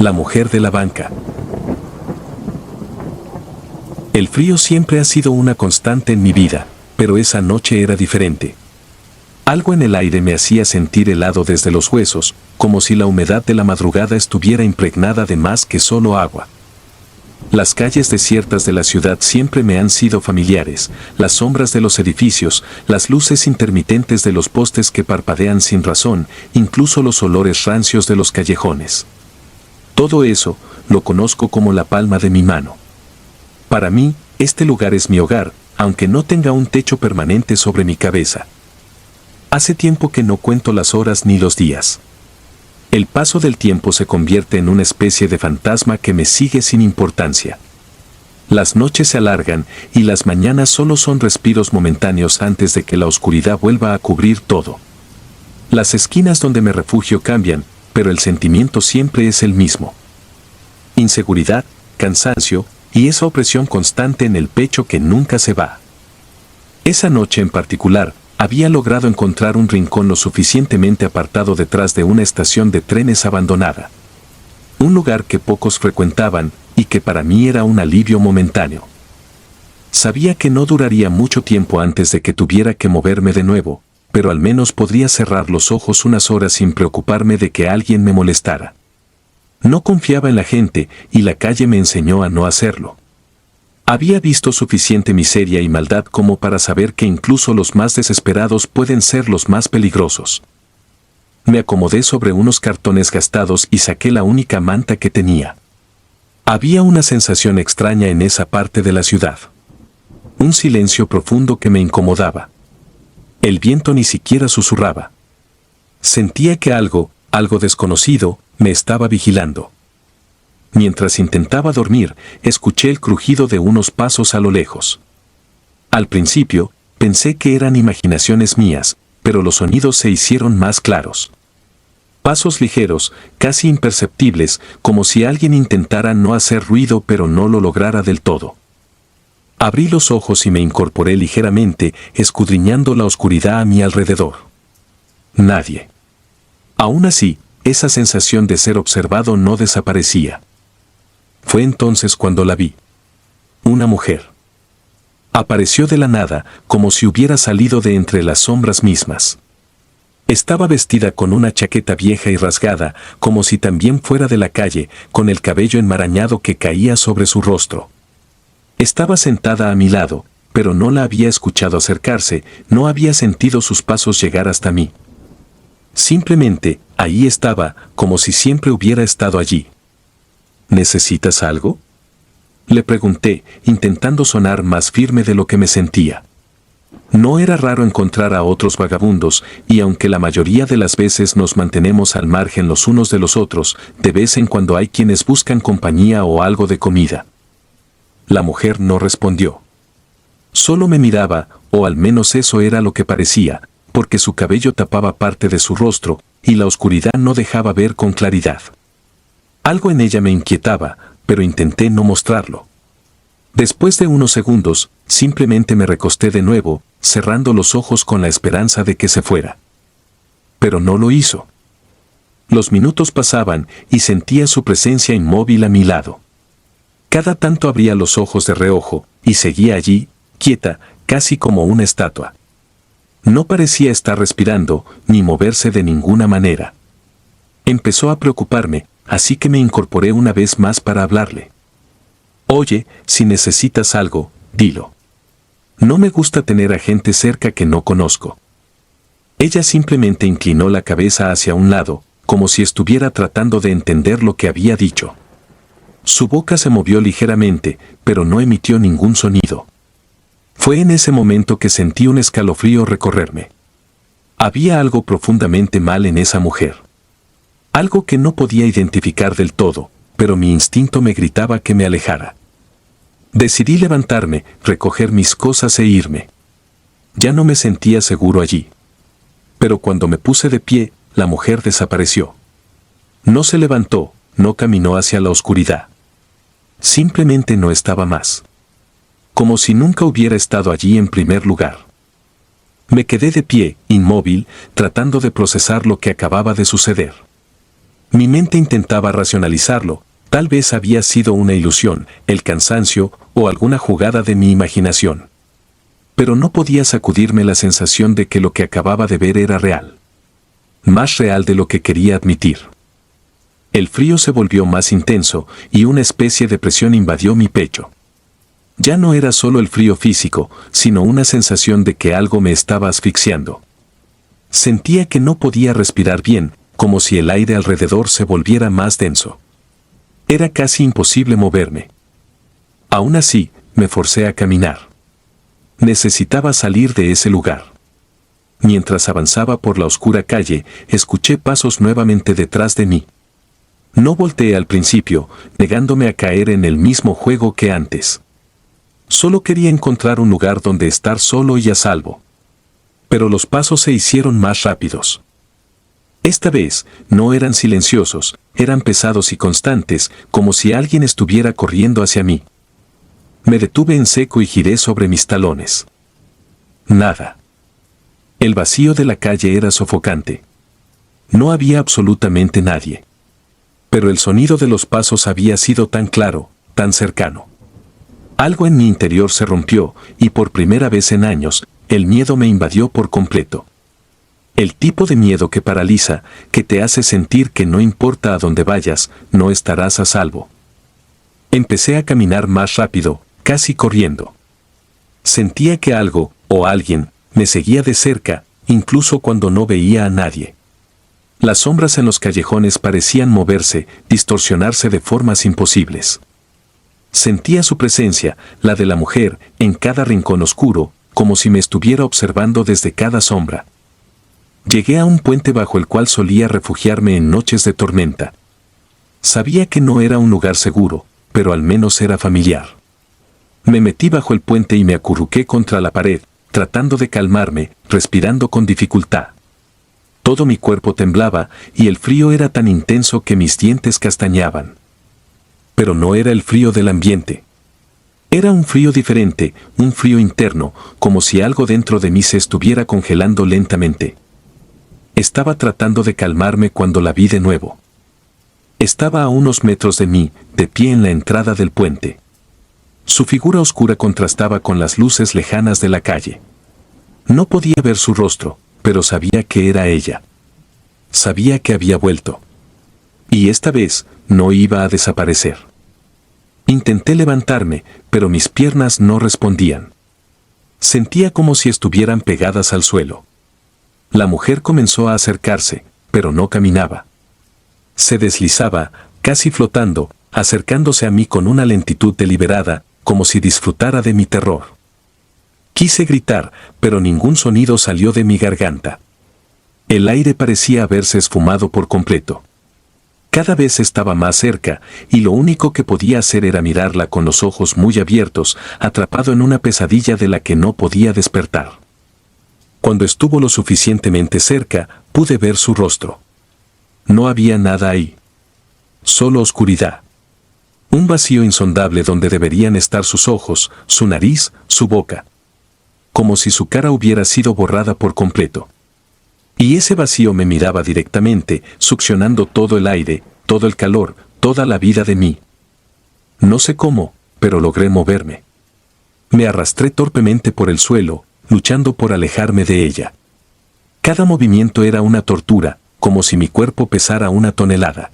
La mujer de la banca. El frío siempre ha sido una constante en mi vida, pero esa noche era diferente. Algo en el aire me hacía sentir helado desde los huesos, como si la humedad de la madrugada estuviera impregnada de más que solo agua. Las calles desiertas de la ciudad siempre me han sido familiares, las sombras de los edificios, las luces intermitentes de los postes que parpadean sin razón, incluso los olores rancios de los callejones. Todo eso, lo conozco como la palma de mi mano. Para mí, este lugar es mi hogar, aunque no tenga un techo permanente sobre mi cabeza. Hace tiempo que no cuento las horas ni los días. El paso del tiempo se convierte en una especie de fantasma que me sigue sin importancia. Las noches se alargan y las mañanas solo son respiros momentáneos antes de que la oscuridad vuelva a cubrir todo. Las esquinas donde me refugio cambian, pero el sentimiento siempre es el mismo. Inseguridad, cansancio y esa opresión constante en el pecho que nunca se va. Esa noche en particular, había logrado encontrar un rincón lo suficientemente apartado detrás de una estación de trenes abandonada. Un lugar que pocos frecuentaban y que para mí era un alivio momentáneo. Sabía que no duraría mucho tiempo antes de que tuviera que moverme de nuevo, pero al menos podría cerrar los ojos unas horas sin preocuparme de que alguien me molestara. No confiaba en la gente y la calle me enseñó a no hacerlo. Había visto suficiente miseria y maldad como para saber que incluso los más desesperados pueden ser los más peligrosos. Me acomodé sobre unos cartones gastados y saqué la única manta que tenía. Había una sensación extraña en esa parte de la ciudad. Un silencio profundo que me incomodaba. El viento ni siquiera susurraba. Sentía que algo desconocido, me estaba vigilando. Mientras intentaba dormir, escuché el crujido de unos pasos a lo lejos. Al principio, pensé que eran imaginaciones mías, pero los sonidos se hicieron más claros. Pasos ligeros, casi imperceptibles, como si alguien intentara no hacer ruido pero no lo lograra del todo. Abrí los ojos y me incorporé ligeramente, escudriñando la oscuridad a mi alrededor. Nadie. Aún así, esa sensación de ser observado no desaparecía. Fue entonces cuando la vi. Una mujer. Apareció de la nada, como si hubiera salido de entre las sombras mismas. Estaba vestida con una chaqueta vieja y rasgada, como si también fuera de la calle, con el cabello enmarañado que caía sobre su rostro. Estaba sentada a mi lado, pero no la había escuchado acercarse, no había sentido sus pasos llegar hasta mí. Simplemente, ahí estaba, como si siempre hubiera estado allí. ¿Necesitas algo?, le pregunté, intentando sonar más firme de lo que me sentía. No era raro encontrar a otros vagabundos, y aunque la mayoría de las veces nos mantenemos al margen los unos de los otros, de vez en cuando hay quienes buscan compañía o algo de comida. La mujer no respondió. Solo me miraba, o al menos eso era lo que parecía, porque su cabello tapaba parte de su rostro, y la oscuridad no dejaba ver con claridad. Algo en ella me inquietaba, pero intenté no mostrarlo. Después de unos segundos, simplemente me recosté de nuevo, cerrando los ojos con la esperanza de que se fuera. Pero no lo hizo. Los minutos pasaban y sentía su presencia inmóvil a mi lado. Cada tanto abría los ojos de reojo y seguía allí, quieta, casi como una estatua. No parecía estar respirando ni moverse de ninguna manera. Empezó a preocuparme, así que me incorporé una vez más para hablarle. Oye, si necesitas algo, dilo. No me gusta tener a gente cerca que no conozco. Ella simplemente inclinó la cabeza hacia un lado, como si estuviera tratando de entender lo que había dicho. Su boca se movió ligeramente, pero no emitió ningún sonido. Fue en ese momento que sentí un escalofrío recorrerme. Había algo profundamente mal en esa mujer. Algo que no podía identificar del todo, pero mi instinto me gritaba que me alejara. Decidí levantarme, recoger mis cosas e irme. Ya no me sentía seguro allí. Pero cuando me puse de pie, la mujer desapareció. No se levantó, no caminó hacia la oscuridad. Simplemente no estaba más. Como si nunca hubiera estado allí en primer lugar. Me quedé de pie, inmóvil, tratando de procesar lo que acababa de suceder. Mi mente intentaba racionalizarlo, tal vez había sido una ilusión, el cansancio o alguna jugada de mi imaginación. Pero no podía sacudirme la sensación de que lo que acababa de ver era real. Más real de lo que quería admitir. El frío se volvió más intenso y una especie de presión invadió mi pecho. Ya no era solo el frío físico, sino una sensación de que algo me estaba asfixiando. Sentía que no podía respirar bien, como si el aire alrededor se volviera más denso. Era casi imposible moverme. Aún así, me forcé a caminar. Necesitaba salir de ese lugar. Mientras avanzaba por la oscura calle, escuché pasos nuevamente detrás de mí. No volteé al principio, negándome a caer en el mismo juego que antes. Solo quería encontrar un lugar donde estar solo y a salvo. Pero los pasos se hicieron más rápidos. Esta vez, no eran silenciosos, eran pesados y constantes, como si alguien estuviera corriendo hacia mí. Me detuve en seco y giré sobre mis talones. Nada. El vacío de la calle era sofocante. No había absolutamente nadie. Pero el sonido de los pasos había sido tan claro, tan cercano. Algo en mi interior se rompió, y por primera vez en años, el miedo me invadió por completo. El tipo de miedo que paraliza, que te hace sentir que no importa a dónde vayas, no estarás a salvo. Empecé a caminar más rápido, casi corriendo. Sentía que algo, o alguien, me seguía de cerca, incluso cuando no veía a nadie. Las sombras en los callejones parecían moverse, distorsionarse de formas imposibles. Sentía su presencia, la de la mujer, en cada rincón oscuro, como si me estuviera observando desde cada sombra. Llegué a un puente bajo el cual solía refugiarme en noches de tormenta. Sabía que no era un lugar seguro, pero al menos era familiar. Me metí bajo el puente y me acurruqué contra la pared, tratando de calmarme, respirando con dificultad. Todo mi cuerpo temblaba y el frío era tan intenso que mis dientes castañaban. Pero no era el frío del ambiente. Era un frío diferente, un frío interno, como si algo dentro de mí se estuviera congelando lentamente. Estaba tratando de calmarme cuando la vi de nuevo. Estaba a unos metros de mí, de pie en la entrada del puente. Su figura oscura contrastaba con las luces lejanas de la calle. No podía ver su rostro, pero sabía que era ella. Sabía que había vuelto. Y esta vez, no iba a desaparecer. Intenté levantarme, pero mis piernas no respondían. Sentía como si estuvieran pegadas al suelo. La mujer comenzó a acercarse, pero no caminaba. Se deslizaba, casi flotando, acercándose a mí con una lentitud deliberada, como si disfrutara de mi terror. Quise gritar, pero ningún sonido salió de mi garganta. El aire parecía haberse esfumado por completo. Cada vez estaba más cerca, y lo único que podía hacer era mirarla con los ojos muy abiertos, atrapado en una pesadilla de la que no podía despertar. Cuando estuvo lo suficientemente cerca, pude ver su rostro. No había nada ahí. Solo oscuridad. Un vacío insondable donde deberían estar sus ojos, su nariz, su boca. Como si su cara hubiera sido borrada por completo. Y ese vacío me miraba directamente, succionando todo el aire, todo el calor, toda la vida de mí. No sé cómo, pero logré moverme. Me arrastré torpemente por el suelo, luchando por alejarme de ella. Cada movimiento era una tortura, como si mi cuerpo pesara una tonelada.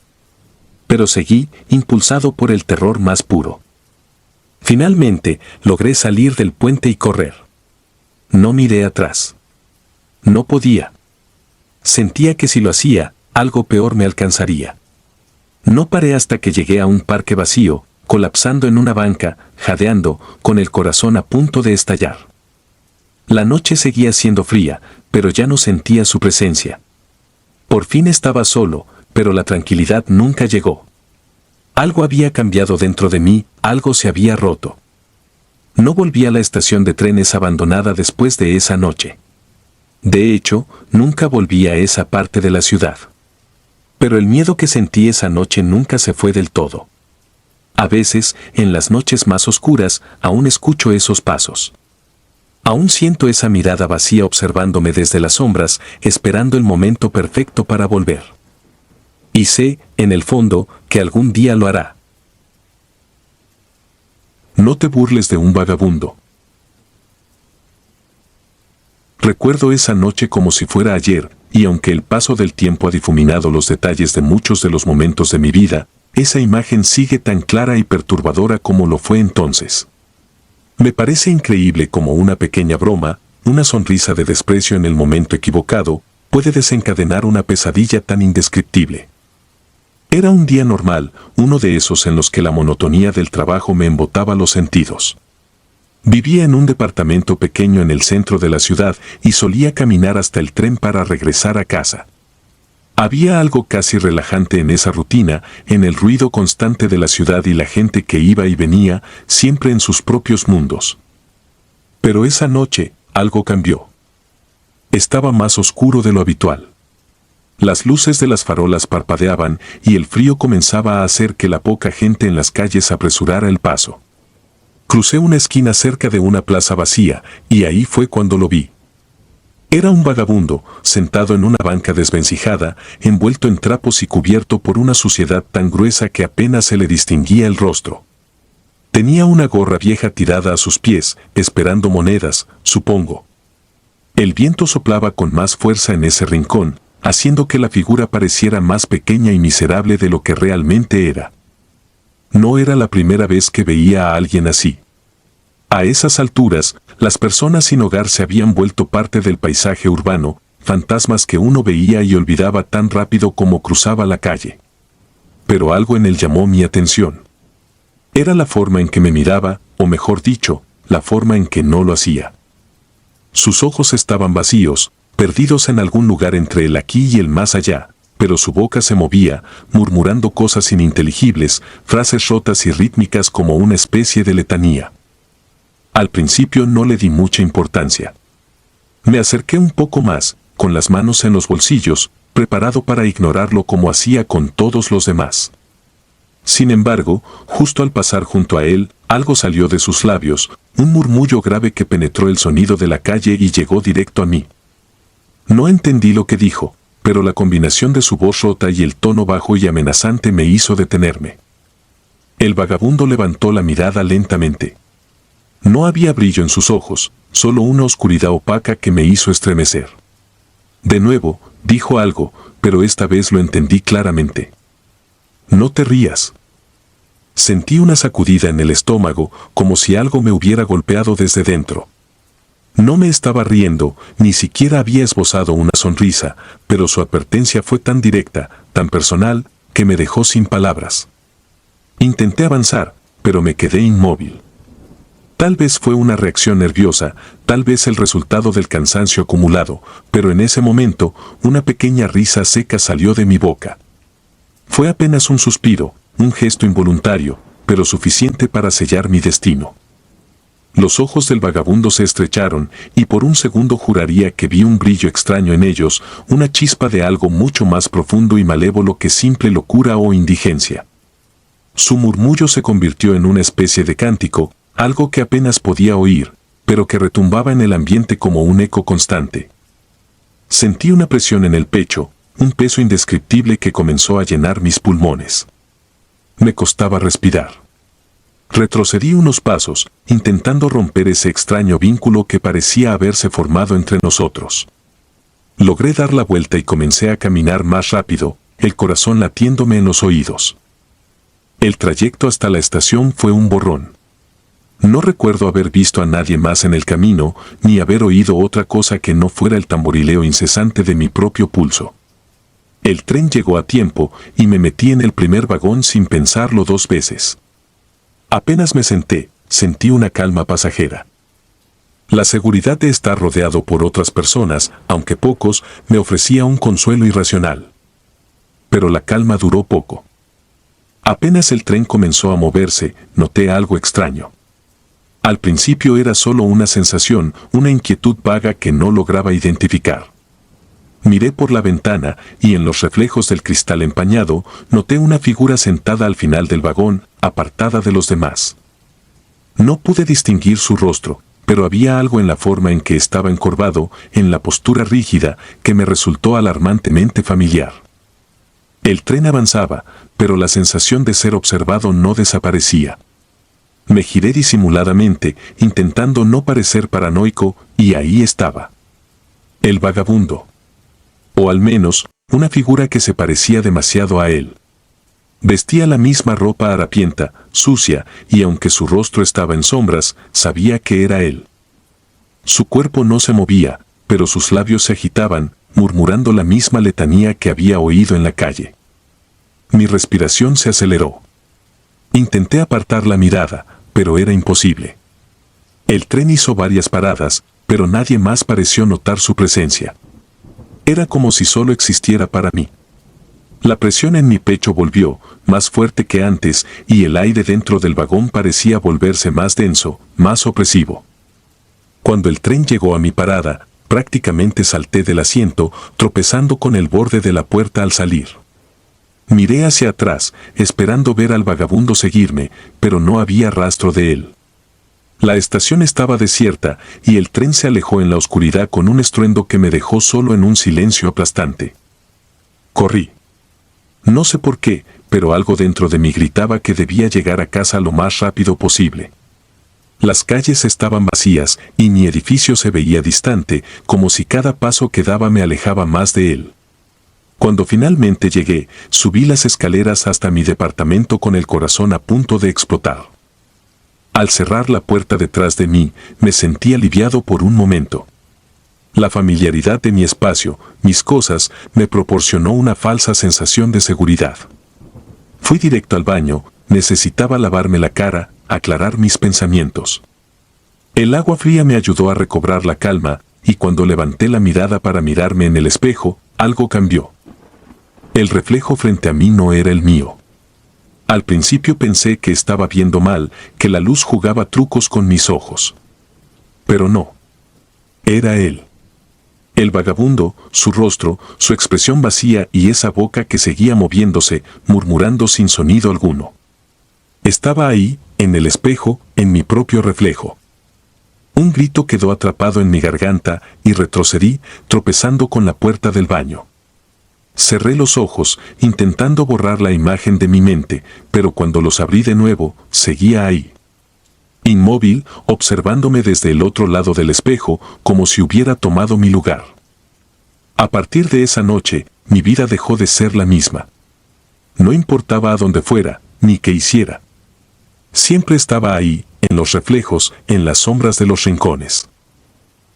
Pero seguí, impulsado por el terror más puro. Finalmente, logré salir del puente y correr. No miré atrás. No podía. Sentía que si lo hacía, algo peor me alcanzaría. No paré hasta que llegué a un parque vacío, colapsando en una banca, jadeando, con el corazón a punto de estallar. La noche seguía siendo fría, pero ya no sentía su presencia. Por fin estaba solo, pero la tranquilidad nunca llegó. Algo había cambiado dentro de mí, algo se había roto. No volví a la estación de trenes abandonada después de esa noche. De hecho, nunca volví a esa parte de la ciudad. Pero el miedo que sentí esa noche nunca se fue del todo. A veces, en las noches más oscuras, aún escucho esos pasos. Aún siento esa mirada vacía observándome desde las sombras, esperando el momento perfecto para volver. Y sé, en el fondo, que algún día lo hará. No te burles de un vagabundo. Recuerdo esa noche como si fuera ayer, y aunque el paso del tiempo ha difuminado los detalles de muchos de los momentos de mi vida, esa imagen sigue tan clara y perturbadora como lo fue entonces. Me parece increíble cómo una pequeña broma, una sonrisa de desprecio en el momento equivocado, puede desencadenar una pesadilla tan indescriptible. Era un día normal, uno de esos en los que la monotonía del trabajo me embotaba los sentidos. Vivía en un departamento pequeño en el centro de la ciudad y solía caminar hasta el tren para regresar a casa. Había algo casi relajante en esa rutina, en el ruido constante de la ciudad y la gente que iba y venía, siempre en sus propios mundos. Pero esa noche, algo cambió. Estaba más oscuro de lo habitual. Las luces de las farolas parpadeaban y el frío comenzaba a hacer que la poca gente en las calles apresurara el paso. Crucé una esquina cerca de una plaza vacía, y ahí fue cuando lo vi. Era un vagabundo, sentado en una banca desvencijada, envuelto en trapos y cubierto por una suciedad tan gruesa que apenas se le distinguía el rostro. Tenía una gorra vieja tirada a sus pies, esperando monedas, supongo. El viento soplaba con más fuerza en ese rincón, haciendo que la figura pareciera más pequeña y miserable de lo que realmente era. No era la primera vez que veía a alguien así. A esas alturas, las personas sin hogar se habían vuelto parte del paisaje urbano, fantasmas que uno veía y olvidaba tan rápido como cruzaba la calle. Pero algo en él llamó mi atención. Era la forma en que me miraba, o mejor dicho, la forma en que no lo hacía. Sus ojos estaban vacíos, perdidos en algún lugar entre el aquí y el más allá, pero su boca se movía, murmurando cosas ininteligibles, frases rotas y rítmicas como una especie de letanía. Al principio no le di mucha importancia. Me acerqué un poco más, con las manos en los bolsillos, preparado para ignorarlo como hacía con todos los demás. Sin embargo, justo al pasar junto a él, algo salió de sus labios, un murmullo grave que penetró el sonido de la calle y llegó directo a mí. No entendí lo que dijo, pero la combinación de su voz rota y el tono bajo y amenazante me hizo detenerme. El vagabundo levantó la mirada lentamente. No había brillo en sus ojos, solo una oscuridad opaca que me hizo estremecer. De nuevo, dijo algo, pero esta vez lo entendí claramente. No te rías. Sentí una sacudida en el estómago, como si algo me hubiera golpeado desde dentro. No me estaba riendo, ni siquiera había esbozado una sonrisa, pero su advertencia fue tan directa, tan personal, que me dejó sin palabras. Intenté avanzar, pero me quedé inmóvil. Tal vez fue una reacción nerviosa, tal vez el resultado del cansancio acumulado, pero en ese momento, una pequeña risa seca salió de mi boca. Fue apenas un suspiro, un gesto involuntario, pero suficiente para sellar mi destino. Los ojos del vagabundo se estrecharon, y por un segundo juraría que vi un brillo extraño en ellos, una chispa de algo mucho más profundo y malévolo que simple locura o indigencia. Su murmullo se convirtió en una especie de cántico, algo que apenas podía oír, pero que retumbaba en el ambiente como un eco constante. Sentí una presión en el pecho, un peso indescriptible que comenzó a llenar mis pulmones. Me costaba respirar. Retrocedí unos pasos, intentando romper ese extraño vínculo que parecía haberse formado entre nosotros. Logré dar la vuelta y comencé a caminar más rápido, el corazón latiéndome en los oídos. El trayecto hasta la estación fue un borrón. No recuerdo haber visto a nadie más en el camino, ni haber oído otra cosa que no fuera el tamborileo incesante de mi propio pulso. El tren llegó a tiempo y me metí en el primer vagón sin pensarlo dos veces. Apenas me senté, sentí una calma pasajera. La seguridad de estar rodeado por otras personas, aunque pocos, me ofrecía un consuelo irracional. Pero la calma duró poco. Apenas el tren comenzó a moverse, noté algo extraño. Al principio era solo una sensación, una inquietud vaga que no lograba identificar. Miré por la ventana y en los reflejos del cristal empañado noté una figura sentada al final del vagón, apartada de los demás. No pude distinguir su rostro, pero había algo en la forma en que estaba encorvado, en la postura rígida, que me resultó alarmantemente familiar. El tren avanzaba, pero la sensación de ser observado no desaparecía. Me giré disimuladamente, intentando no parecer paranoico, y ahí estaba. El vagabundo. O al menos, una figura que se parecía demasiado a él. Vestía la misma ropa harapienta, sucia, y aunque su rostro estaba en sombras, sabía que era él. Su cuerpo no se movía, pero sus labios se agitaban, murmurando la misma letanía que había oído en la calle. Mi respiración se aceleró. Intenté apartar la mirada, pero era imposible. El tren hizo varias paradas, pero nadie más pareció notar su presencia. Era como si solo existiera para mí. La presión en mi pecho volvió, más fuerte que antes, y el aire dentro del vagón parecía volverse más denso, más opresivo. Cuando el tren llegó a mi parada, prácticamente salté del asiento, tropezando con el borde de la puerta al salir. Miré hacia atrás, esperando ver al vagabundo seguirme, pero no había rastro de él. La estación estaba desierta, y el tren se alejó en la oscuridad con un estruendo que me dejó solo en un silencio aplastante. Corrí. No sé por qué, pero algo dentro de mí gritaba que debía llegar a casa lo más rápido posible. Las calles estaban vacías, y mi edificio se veía distante, como si cada paso que daba me alejaba más de él. Cuando finalmente llegué, subí las escaleras hasta mi departamento con el corazón a punto de explotar. Al cerrar la puerta detrás de mí, me sentí aliviado por un momento. La familiaridad de mi espacio, mis cosas, me proporcionó una falsa sensación de seguridad. Fui directo al baño, necesitaba lavarme la cara, aclarar mis pensamientos. El agua fría me ayudó a recobrar la calma, y cuando levanté la mirada para mirarme en el espejo, algo cambió. El reflejo frente a mí no era el mío. Al principio pensé que estaba viendo mal, que la luz jugaba trucos con mis ojos. Pero no. Era él. El vagabundo, su rostro, su expresión vacía y esa boca que seguía moviéndose, murmurando sin sonido alguno. Estaba ahí, en el espejo, en mi propio reflejo. Un grito quedó atrapado en mi garganta y retrocedí, tropezando con la puerta del baño. Cerré los ojos, intentando borrar la imagen de mi mente, pero cuando los abrí de nuevo, seguía ahí. Inmóvil, observándome desde el otro lado del espejo, como si hubiera tomado mi lugar. A partir de esa noche, mi vida dejó de ser la misma. No importaba a dónde fuera, ni qué hiciera. Siempre estaba ahí, en los reflejos, en las sombras de los rincones.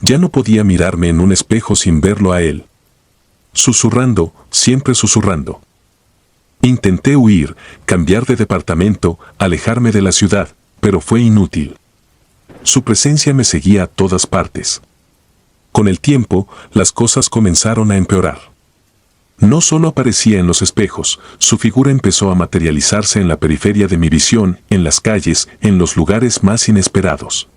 Ya no podía mirarme en un espejo sin verlo a él. Susurrando, siempre susurrando. Intenté huir, cambiar de departamento, alejarme de la ciudad, pero fue inútil. Su presencia me seguía a todas partes. Con el tiempo, las cosas comenzaron a empeorar. No solo aparecía en los espejos, su figura empezó a materializarse en la periferia de mi visión, en las calles, en los lugares más inesperados.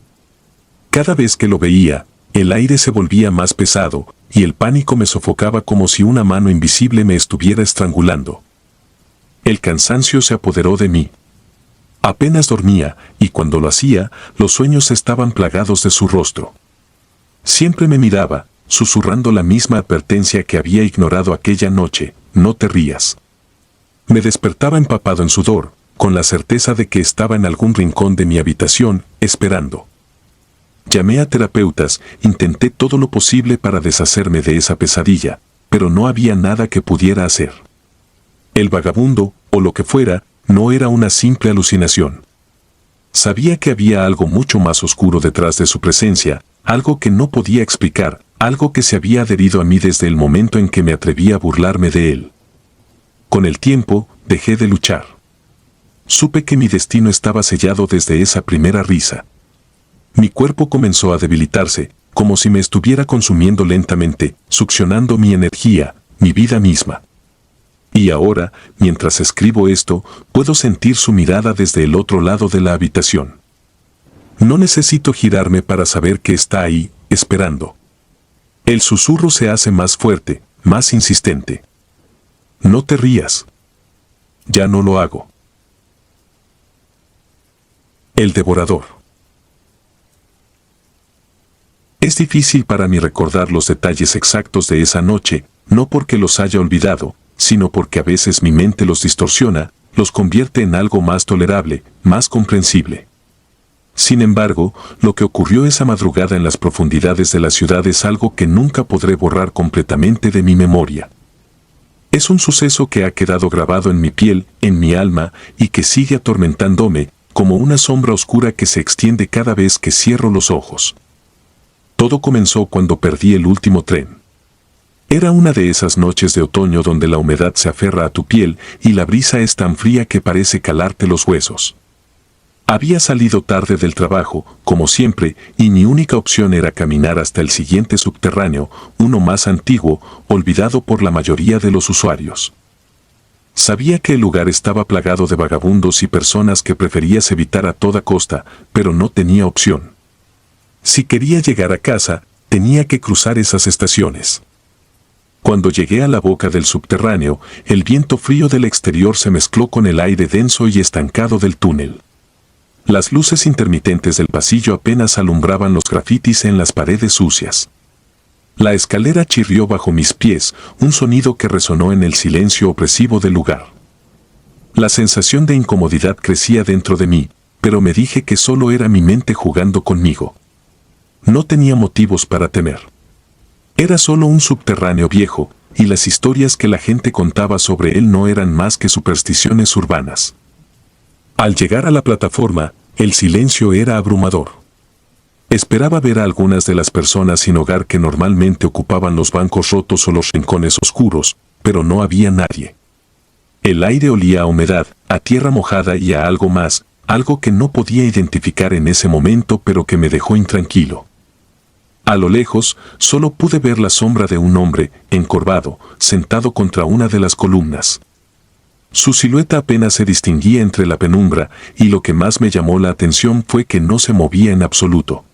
Cada vez que lo veía, el aire se volvía más pesado, y el pánico me sofocaba como si una mano invisible me estuviera estrangulando. El cansancio se apoderó de mí. Apenas dormía, y cuando lo hacía, los sueños estaban plagados de su rostro. Siempre me miraba, susurrando la misma advertencia que había ignorado aquella noche: no te rías. Me despertaba empapado en sudor, con la certeza de que estaba en algún rincón de mi habitación, esperando. Llamé a terapeutas, intenté todo lo posible para deshacerme de esa pesadilla, pero no había nada que pudiera hacer. El vagabundo, o lo que fuera, no era una simple alucinación. Sabía que había algo mucho más oscuro detrás de su presencia, algo que no podía explicar, algo que se había adherido a mí desde el momento en que me atreví a burlarme de él. Con el tiempo, dejé de luchar. Supe que mi destino estaba sellado desde esa primera risa. Mi cuerpo comenzó a debilitarse, como si me estuviera consumiendo lentamente, succionando mi energía, mi vida misma. Y ahora, mientras escribo esto, puedo sentir su mirada desde el otro lado de la habitación. No necesito girarme para saber que está ahí, esperando. El susurro se hace más fuerte, más insistente. No te rías. Ya no lo hago. El devorador. Es difícil para mí recordar los detalles exactos de esa noche, no porque los haya olvidado, sino porque a veces mi mente los distorsiona, los convierte en algo más tolerable, más comprensible. Sin embargo, lo que ocurrió esa madrugada en las profundidades de la ciudad es algo que nunca podré borrar completamente de mi memoria. Es un suceso que ha quedado grabado en mi piel, en mi alma, y que sigue atormentándome, como una sombra oscura que se extiende cada vez que cierro los ojos. Todo comenzó cuando perdí el último tren. Era una de esas noches de otoño donde la humedad se aferra a tu piel y la brisa es tan fría que parece calarte los huesos. Había salido tarde del trabajo, como siempre, y mi única opción era caminar hasta el siguiente subterráneo, uno más antiguo, olvidado por la mayoría de los usuarios. Sabía que el lugar estaba plagado de vagabundos y personas que preferías evitar a toda costa, pero no tenía opción. Si quería llegar a casa, tenía que cruzar esas estaciones. Cuando llegué a la boca del subterráneo, el viento frío del exterior se mezcló con el aire denso y estancado del túnel. Las luces intermitentes del pasillo apenas alumbraban los grafitis en las paredes sucias. La escalera chirrió bajo mis pies, un sonido que resonó en el silencio opresivo del lugar. La sensación de incomodidad crecía dentro de mí, pero me dije que solo era mi mente jugando conmigo. No tenía motivos para temer. Era solo un subterráneo viejo, y las historias que la gente contaba sobre él no eran más que supersticiones urbanas. Al llegar a la plataforma, el silencio era abrumador. Esperaba ver a algunas de las personas sin hogar que normalmente ocupaban los bancos rotos o los rincones oscuros, pero no había nadie. El aire olía a humedad, a tierra mojada y a algo más, algo que no podía identificar en ese momento pero que me dejó intranquilo. A lo lejos, solo pude ver la sombra de un hombre, encorvado, sentado contra una de las columnas. Su silueta apenas se distinguía entre la penumbra, y lo que más me llamó la atención fue que no se movía en absoluto.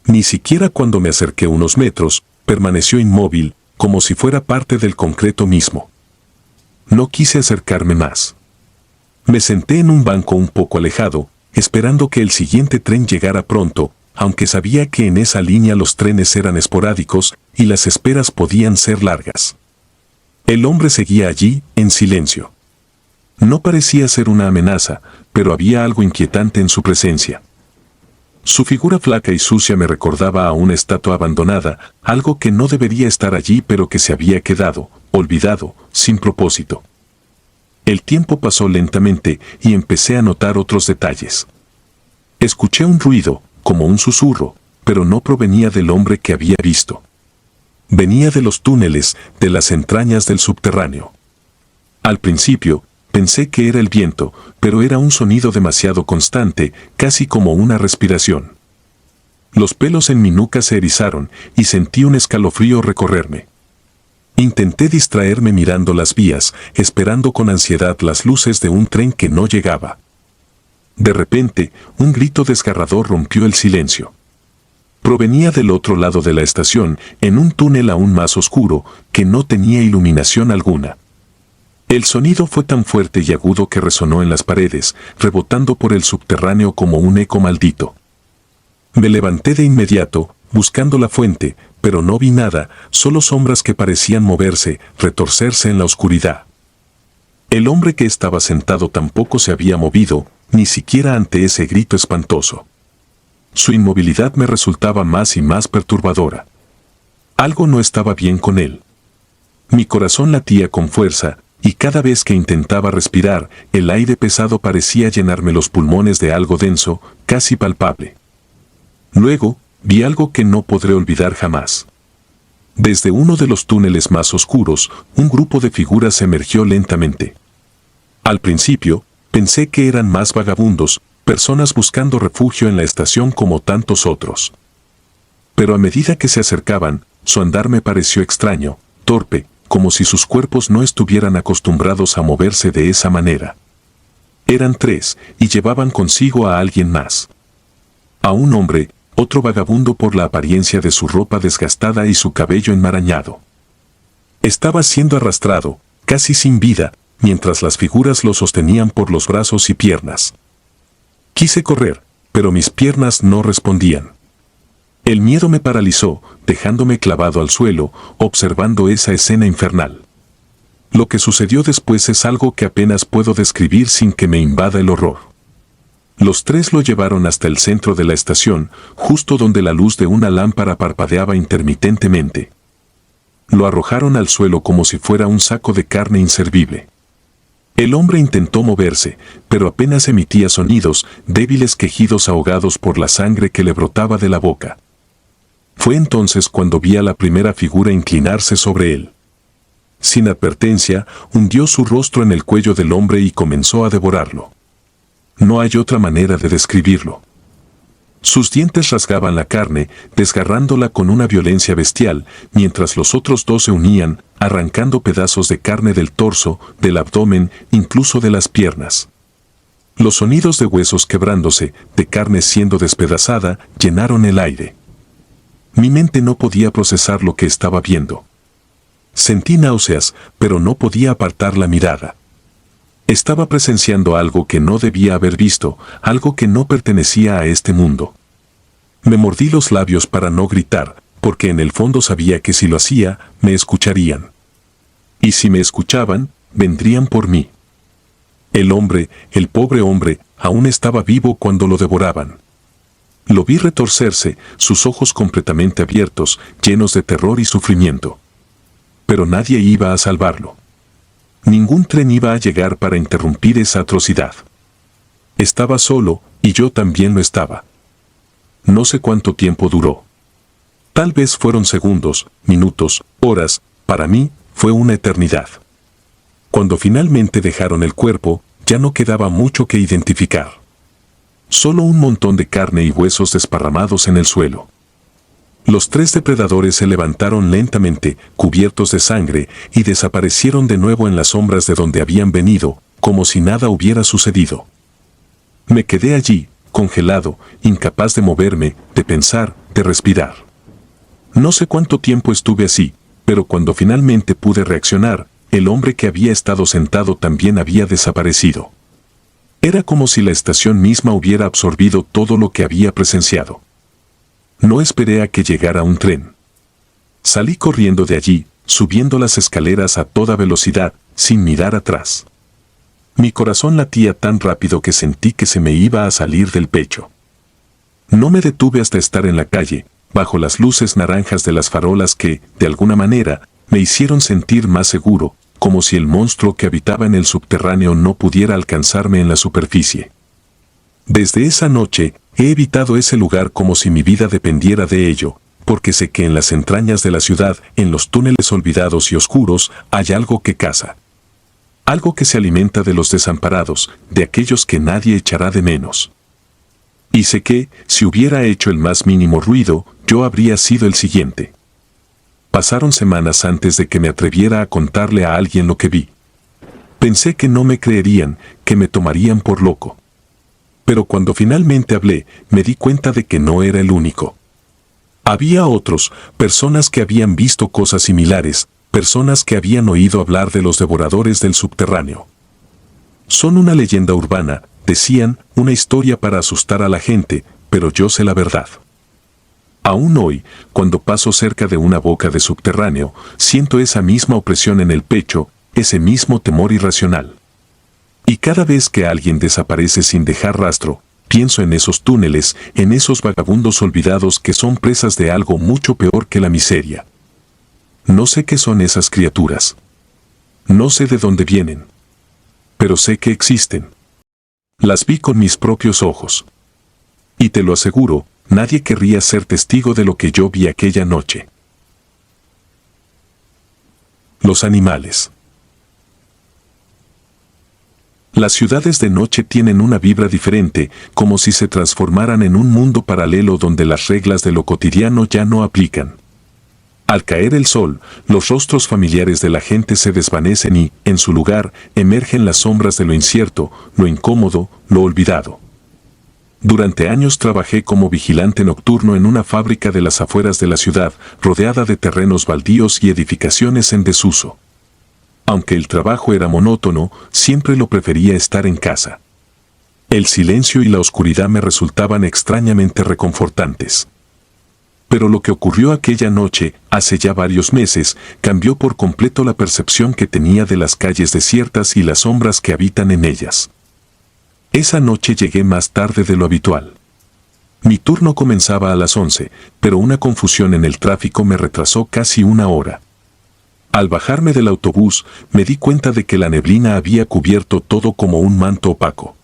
Ni siquiera cuando me acerqué unos metros, permaneció inmóvil, como si fuera parte del concreto mismo. No quise acercarme más. Me senté en un banco un poco alejado, esperando que el siguiente tren llegara pronto, aunque sabía que en esa línea los trenes eran esporádicos y las esperas podían ser largas. El hombre seguía allí, en silencio. No parecía ser una amenaza, pero había algo inquietante en su presencia. Su figura flaca y sucia me recordaba a una estatua abandonada, algo que no debería estar allí pero que se había quedado, olvidado, sin propósito. El tiempo pasó lentamente y empecé a notar otros detalles. Escuché un ruido, como un susurro, pero no provenía del hombre que había visto. Venía de los túneles, de las entrañas del subterráneo. Al principio, pensé que era el viento, pero era un sonido demasiado constante, casi como una respiración. Los pelos en mi nuca se erizaron y sentí un escalofrío recorrerme. Intenté distraerme mirando las vías, esperando con ansiedad las luces de un tren que no llegaba. De repente, un grito desgarrador rompió el silencio. Provenía del otro lado de la estación, en un túnel aún más oscuro, que no tenía iluminación alguna. El sonido fue tan fuerte y agudo que resonó en las paredes, rebotando por el subterráneo como un eco maldito. Me levanté de inmediato, buscando la fuente, pero no vi nada, solo sombras que parecían moverse, retorcerse en la oscuridad. El hombre que estaba sentado tampoco se había movido, ni siquiera ante ese grito espantoso. Su inmovilidad me resultaba más y más perturbadora. Algo no estaba bien con él. Mi corazón latía con fuerza, y cada vez que intentaba respirar, el aire pesado parecía llenarme los pulmones de algo denso, casi palpable. Luego, vi algo que no podré olvidar jamás. Desde uno de los túneles más oscuros, un grupo de figuras emergió lentamente. Al principio, pensé que eran más vagabundos, personas buscando refugio en la estación como tantos otros. Pero a medida que se acercaban, su andar me pareció extraño, torpe, como si sus cuerpos no estuvieran acostumbrados a moverse de esa manera. Eran 3, y llevaban consigo a alguien más. A un hombre, otro vagabundo por la apariencia de su ropa desgastada y su cabello enmarañado. Estaba siendo arrastrado, casi sin vida, mientras las figuras lo sostenían por los brazos y piernas. Quise correr, pero mis piernas no respondían. El miedo me paralizó, dejándome clavado al suelo, observando esa escena infernal. Lo que sucedió después es algo que apenas puedo describir sin que me invada el horror. Los tres lo llevaron hasta el centro de la estación, justo donde la luz de una lámpara parpadeaba intermitentemente. Lo arrojaron al suelo como si fuera un saco de carne inservible. El hombre intentó moverse, pero apenas emitía sonidos, débiles quejidos ahogados por la sangre que le brotaba de la boca. Fue entonces cuando vi a la primera figura inclinarse sobre él. Sin advertencia, hundió su rostro en el cuello del hombre y comenzó a devorarlo. No hay otra manera de describirlo. Sus dientes rasgaban la carne, desgarrándola con una violencia bestial, mientras los otros dos se unían, arrancando pedazos de carne del torso, del abdomen, incluso de las piernas. Los sonidos de huesos quebrándose, de carne siendo despedazada, llenaron el aire. Mi mente no podía procesar lo que estaba viendo. Sentí náuseas, pero no podía apartar la mirada. Estaba presenciando algo que no debía haber visto, algo que no pertenecía a este mundo. Me mordí los labios para no gritar, porque en el fondo sabía que si lo hacía, me escucharían. Y si me escuchaban, vendrían por mí. El hombre, el pobre hombre, aún estaba vivo cuando lo devoraban. Lo vi retorcerse, sus ojos completamente abiertos, llenos de terror y sufrimiento. Pero nadie iba a salvarlo. Ningún tren iba a llegar para interrumpir esa atrocidad. Estaba solo, y yo también lo estaba. No sé cuánto tiempo duró. Tal vez fueron segundos, minutos, horas, para mí, fue una eternidad. Cuando finalmente dejaron el cuerpo, ya no quedaba mucho que identificar. Solo un montón de carne y huesos desparramados en el suelo. Los tres depredadores se levantaron lentamente, cubiertos de sangre, y desaparecieron de nuevo en las sombras de donde habían venido, como si nada hubiera sucedido. Me quedé allí, congelado, incapaz de moverme, de pensar, de respirar. No sé cuánto tiempo estuve así, pero cuando finalmente pude reaccionar, el hombre que había estado sentado también había desaparecido. Era como si la estación misma hubiera absorbido todo lo que había presenciado. No esperé a que llegara un tren. Salí corriendo de allí, subiendo las escaleras a toda velocidad, sin mirar atrás. Mi corazón latía tan rápido que sentí que se me iba a salir del pecho. No me detuve hasta estar en la calle, bajo las luces naranjas de las farolas que, de alguna manera, me hicieron sentir más seguro, como si el monstruo que habitaba en el subterráneo no pudiera alcanzarme en la superficie. Desde esa noche, he evitado ese lugar como si mi vida dependiera de ello, porque sé que en las entrañas de la ciudad, en los túneles olvidados y oscuros, hay algo que caza. Algo que se alimenta de los desamparados, de aquellos que nadie echará de menos. Y sé que, si hubiera hecho el más mínimo ruido, yo habría sido el siguiente. Pasaron semanas antes de que me atreviera a contarle a alguien lo que vi. Pensé que no me creerían, que me tomarían por loco. Pero cuando finalmente hablé, me di cuenta de que no era el único. Había otros, personas que habían visto cosas similares, personas que habían oído hablar de los devoradores del subterráneo. Son una leyenda urbana, decían, una historia para asustar a la gente, pero yo sé la verdad. Aún hoy, cuando paso cerca de una boca de subterráneo, siento esa misma opresión en el pecho, ese mismo temor irracional. Y cada vez que alguien desaparece sin dejar rastro, pienso en esos túneles, en esos vagabundos olvidados que son presas de algo mucho peor que la miseria. No sé qué son esas criaturas. No sé de dónde vienen. Pero sé que existen. Las vi con mis propios ojos. Y te lo aseguro, nadie querría ser testigo de lo que yo vi aquella noche. Los animales. Las ciudades de noche tienen una vibra diferente, como si se transformaran en un mundo paralelo donde las reglas de lo cotidiano ya no aplican. Al caer el sol, los rostros familiares de la gente se desvanecen y, en su lugar, emergen las sombras de lo incierto, lo incómodo, lo olvidado. Durante años trabajé como vigilante nocturno en una fábrica de las afueras de la ciudad, rodeada de terrenos baldíos y edificaciones en desuso. Aunque el trabajo era monótono, siempre lo prefería estar en casa. El silencio y la oscuridad me resultaban extrañamente reconfortantes. Pero lo que ocurrió aquella noche, hace ya varios meses, cambió por completo la percepción que tenía de las calles desiertas y las sombras que habitan en ellas. Esa noche llegué más tarde de lo habitual. Mi turno comenzaba a las 11, pero una confusión en el tráfico me retrasó casi una hora. Al bajarme del autobús, me di cuenta de que la neblina había cubierto todo como un manto opaco.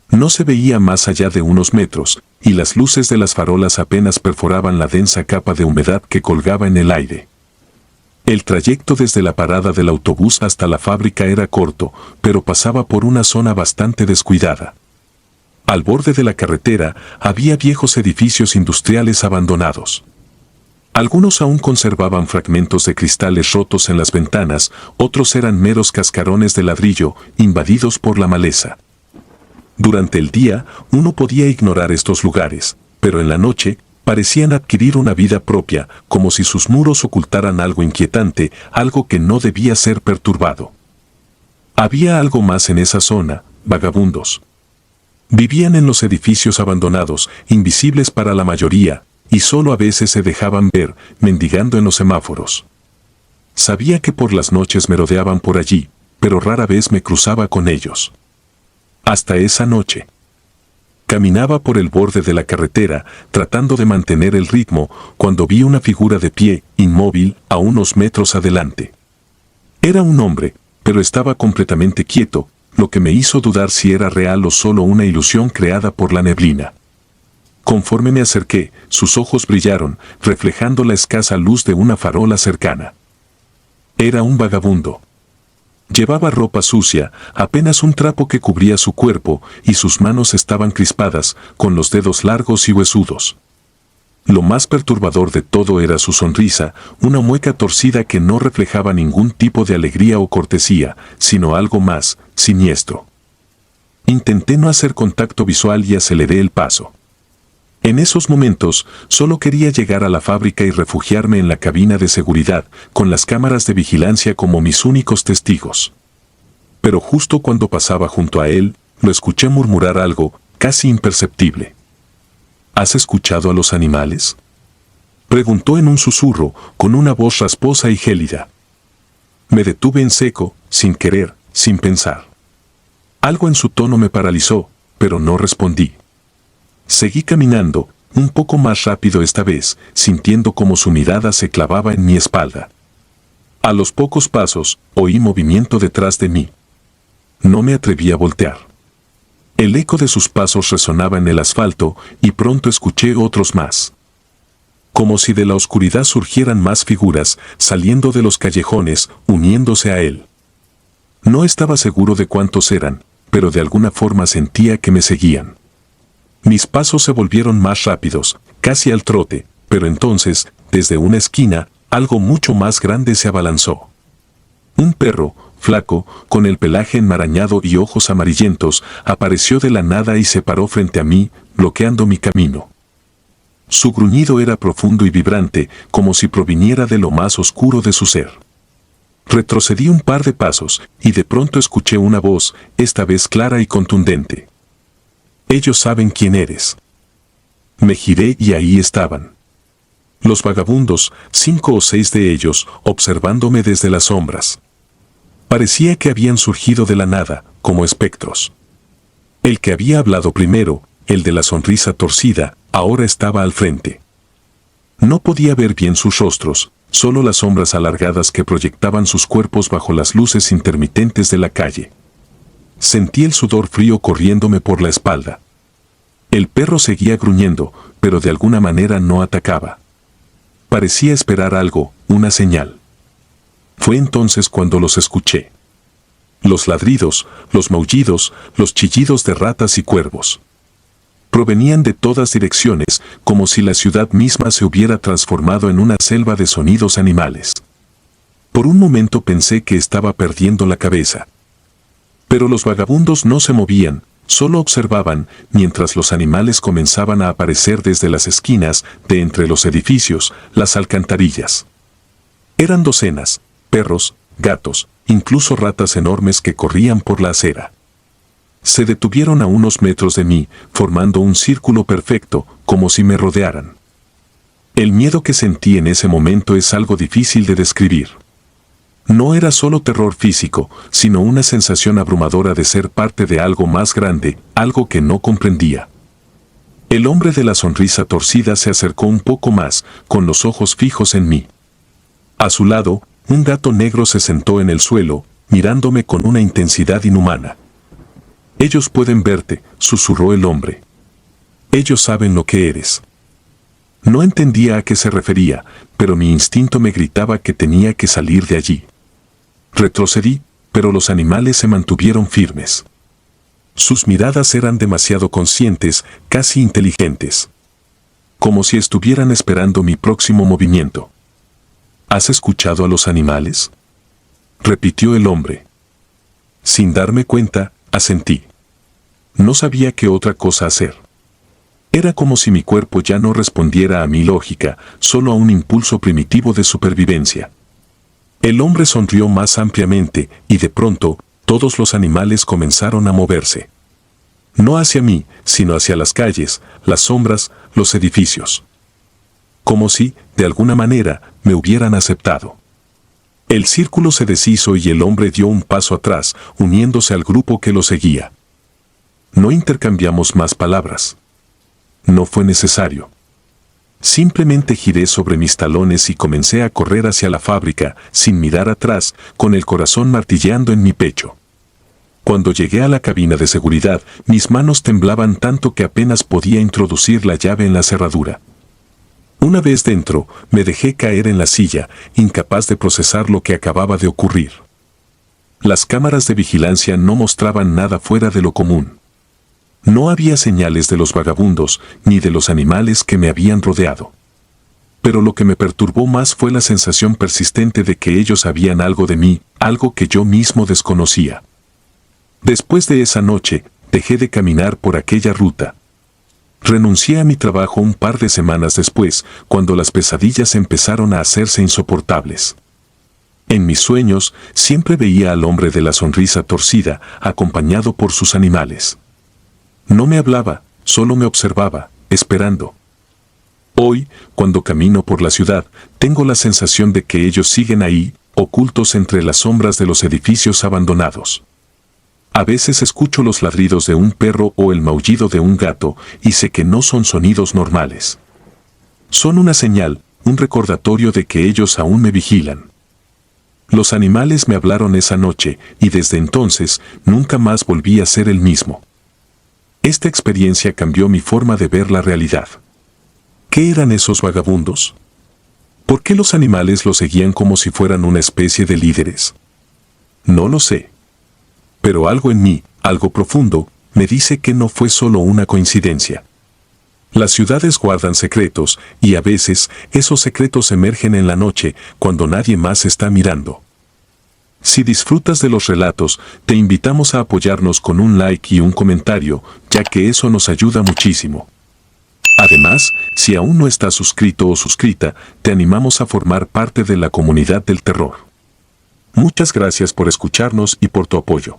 No se veía más allá de unos metros, y las luces de las farolas apenas perforaban la densa capa de humedad que colgaba en el aire. El trayecto desde la parada del autobús hasta la fábrica era corto, pero pasaba por una zona bastante descuidada. Al borde de la carretera había viejos edificios industriales abandonados. Algunos aún conservaban fragmentos de cristales rotos en las ventanas, otros eran meros cascarones de ladrillo invadidos por la maleza. Durante el día, uno podía ignorar estos lugares, pero en la noche, parecían adquirir una vida propia, como si sus muros ocultaran algo inquietante, algo que no debía ser perturbado. Había algo más en esa zona, vagabundos. Vivían en los edificios abandonados, invisibles para la mayoría, y solo a veces se dejaban ver, mendigando en los semáforos. Sabía que por las noches merodeaban por allí, pero rara vez me cruzaba con ellos. Hasta esa noche. Caminaba por el borde de la carretera, tratando de mantener el ritmo, cuando vi una figura de pie, inmóvil, a unos metros adelante. Era un hombre, pero estaba completamente quieto, lo que me hizo dudar si era real o solo una ilusión creada por la neblina. Conforme me acerqué, sus ojos brillaron, reflejando la escasa luz de una farola cercana. Era un vagabundo. Llevaba ropa sucia, apenas un trapo que cubría su cuerpo, y sus manos estaban crispadas, con los dedos largos y huesudos. Lo más perturbador de todo era su sonrisa, una mueca torcida que no reflejaba ningún tipo de alegría o cortesía, sino algo más, siniestro. Intenté no hacer contacto visual y aceleré el paso. En esos momentos, solo quería llegar a la fábrica y refugiarme en la cabina de seguridad, con las cámaras de vigilancia como mis únicos testigos. Pero justo cuando pasaba junto a él, lo escuché murmurar algo, casi imperceptible. ¿Has escuchado a los animales?, preguntó en un susurro, con una voz rasposa y gélida. Me detuve en seco, sin querer, sin pensar. Algo en su tono me paralizó, pero no respondí. Seguí caminando, un poco más rápido esta vez, sintiendo como su mirada se clavaba en mi espalda. A los pocos pasos, oí movimiento detrás de mí. No me atreví a voltear. El eco de sus pasos resonaba en el asfalto, y pronto escuché otros más. Como si de la oscuridad surgieran más figuras, saliendo de los callejones, uniéndose a él. No estaba seguro de cuántos eran, pero de alguna forma sentía que me seguían. Mis pasos se volvieron más rápidos, casi al trote, pero entonces, desde una esquina, algo mucho más grande se abalanzó. Un perro, flaco, con el pelaje enmarañado y ojos amarillentos, apareció de la nada y se paró frente a mí, bloqueando mi camino. Su gruñido era profundo y vibrante, como si proviniera de lo más oscuro de su ser. Retrocedí un par de pasos, y de pronto escuché una voz, esta vez clara y contundente. Ellos saben quién eres. Me giré y ahí estaban. Los vagabundos, 5 o 6 de ellos, observándome desde las sombras. Parecía que habían surgido de la nada, como espectros. El que había hablado primero, el de la sonrisa torcida, ahora estaba al frente. No podía ver bien sus rostros, solo las sombras alargadas que proyectaban sus cuerpos bajo las luces intermitentes de la calle. Sentí el sudor frío corriéndome por la espalda. El perro seguía gruñendo, pero de alguna manera no atacaba. Parecía esperar algo, una señal. Fue entonces cuando los escuché. Los ladridos, los maullidos, los chillidos de ratas y cuervos. Provenían de todas direcciones, como si la ciudad misma se hubiera transformado en una selva de sonidos animales. Por un momento pensé que estaba perdiendo la cabeza. Pero los vagabundos no se movían, solo observaban, mientras los animales comenzaban a aparecer desde las esquinas, de entre los edificios, las alcantarillas. Eran docenas, perros, gatos, incluso ratas enormes que corrían por la acera. Se detuvieron a unos metros de mí, formando un círculo perfecto, como si me rodearan. El miedo que sentí en ese momento es algo difícil de describir. No era solo terror físico, sino una sensación abrumadora de ser parte de algo más grande, algo que no comprendía. El hombre de la sonrisa torcida se acercó un poco más, con los ojos fijos en mí. A su lado, un gato negro se sentó en el suelo, mirándome con una intensidad inhumana. Ellos pueden verte, susurró el hombre. Ellos saben lo que eres. No entendía a qué se refería, pero mi instinto me gritaba que tenía que salir de allí. Retrocedí, pero los animales se mantuvieron firmes. Sus miradas eran demasiado conscientes, casi inteligentes. Como si estuvieran esperando mi próximo movimiento. ¿Has escuchado a los animales?, repitió el hombre. Sin darme cuenta, asentí. No sabía qué otra cosa hacer. Era como si mi cuerpo ya no respondiera a mi lógica, solo a un impulso primitivo de supervivencia. El hombre sonrió más ampliamente, y de pronto, todos los animales comenzaron a moverse. No hacia mí, sino hacia las calles, las sombras, los edificios. Como si, de alguna manera, me hubieran aceptado. El círculo se deshizo y el hombre dio un paso atrás, uniéndose al grupo que lo seguía. No intercambiamos más palabras. No fue necesario. Simplemente giré sobre mis talones y comencé a correr hacia la fábrica, sin mirar atrás, con el corazón martilleando en mi pecho. Cuando llegué a la cabina de seguridad, mis manos temblaban tanto que apenas podía introducir la llave en la cerradura. Una vez dentro, me dejé caer en la silla, incapaz de procesar lo que acababa de ocurrir. Las cámaras de vigilancia no mostraban nada fuera de lo común. No había señales de los vagabundos, ni de los animales que me habían rodeado. Pero lo que me perturbó más fue la sensación persistente de que ellos sabían algo de mí, algo que yo mismo desconocía. Después de esa noche, dejé de caminar por aquella ruta. Renuncié a mi trabajo un par de semanas después, cuando las pesadillas empezaron a hacerse insoportables. En mis sueños, siempre veía al hombre de la sonrisa torcida, acompañado por sus animales. No me hablaba, solo me observaba, esperando. Hoy, cuando camino por la ciudad, tengo la sensación de que ellos siguen ahí, ocultos entre las sombras de los edificios abandonados. A veces escucho los ladridos de un perro o el maullido de un gato, y sé que no son sonidos normales. Son una señal, un recordatorio de que ellos aún me vigilan. Los animales me hablaron esa noche, y desde entonces, nunca más volví a ser el mismo. Esta experiencia cambió mi forma de ver la realidad. ¿Qué eran esos vagabundos? ¿Por qué los animales los seguían como si fueran una especie de líderes? No lo sé. Pero algo en mí, algo profundo, me dice que no fue solo una coincidencia. Las ciudades guardan secretos, y a veces, esos secretos emergen en la noche, cuando nadie más está mirando. Si disfrutas de los relatos, te invitamos a apoyarnos con un like y un comentario, ya que eso nos ayuda muchísimo. Además, si aún no estás suscrito o suscrita, te animamos a formar parte de la comunidad del terror. Muchas gracias por escucharnos y por tu apoyo.